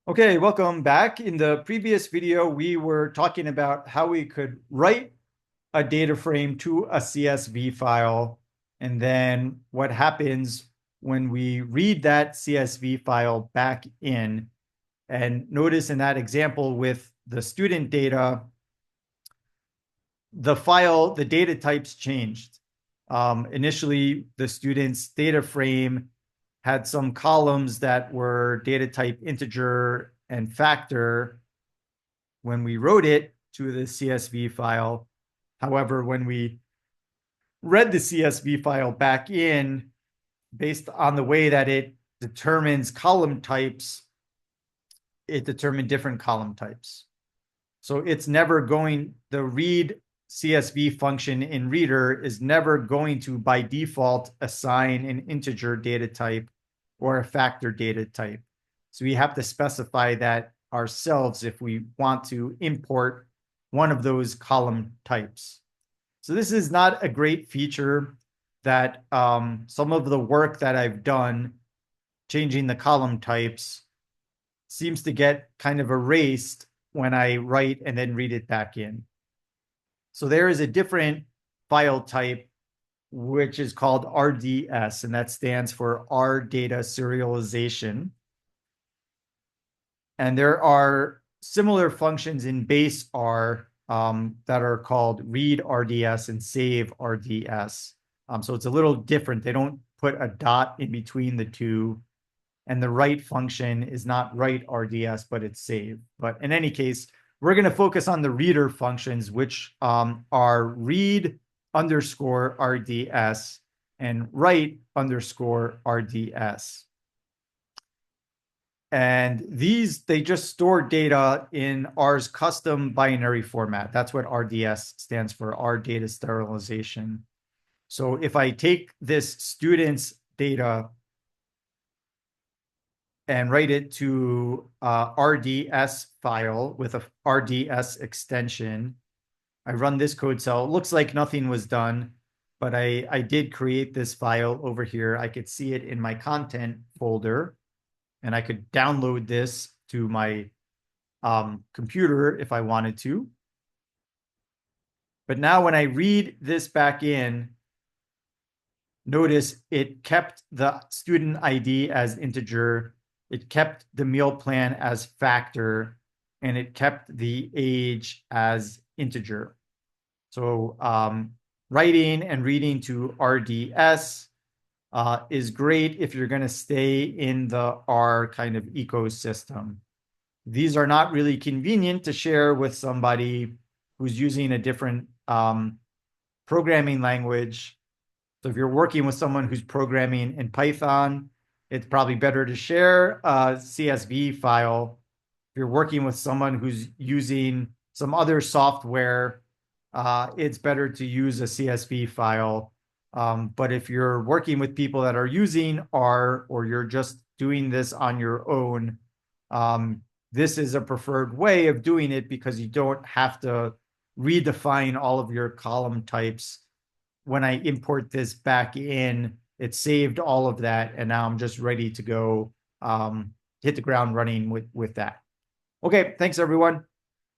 Okay, welcome back. In the previous video, we were talking about how we could write a data frame to a CSV file, and then what happens when we read that CSV file back in. And notice in that example with the student data, the data types changed. Initially, the student's data frame had some columns that were data type integer and factor when we wrote it to the CSV file. However, when we read the CSV file back in, based on the way that it determines column types, it determined different column types. So it's never going, the read CSV function in readr is never going to, by default, assign an integer data type or a factor data type. So we have to specify that ourselves if we want to import one of those column types. So this is not a great feature that some of the work that I've done changing the column types seems to get kind of erased when I write and then read it back in. So there is a different file type, which is called RDS, and that stands for R data serialization. And there are similar functions in base R that are called read RDS and save RDS. So it's a little different. They don't put a dot in between the two. And the write function is not write RDS, but it's save. But in any case, we're going to focus on the readr functions, which are read underscore RDS and write underscore RDS. And these, they just store data in R's custom binary format. That's what RDS stands for, R data serialization. So if I take this student's data and write it to RDS file with a RDS extension, I run this code cell. It looks like nothing was done, but I did create this file over here. I could see it in my content folder, and I could download this to my computer if I wanted to. But now when I read this back in, notice it kept the student ID as integer, it kept the meal plan as factor, and it kept the age as integer. So writing and reading to RDS is great if you're going to stay in the R kind of ecosystem. These are not really convenient to share with somebody who's using a different programming language. So if you're working with someone who's programming in Python, it's probably better to share a CSV file. If you're working with someone who's using some other software, it's better to use a CSV file. But if you're working with people that are using R, or you're just doing this on your own, this is a preferred way of doing it because you don't have to redefine all of your column types. When I import this back in, it saved all of that, and now I'm just ready to go hit the ground running with that. Okay, thanks everyone.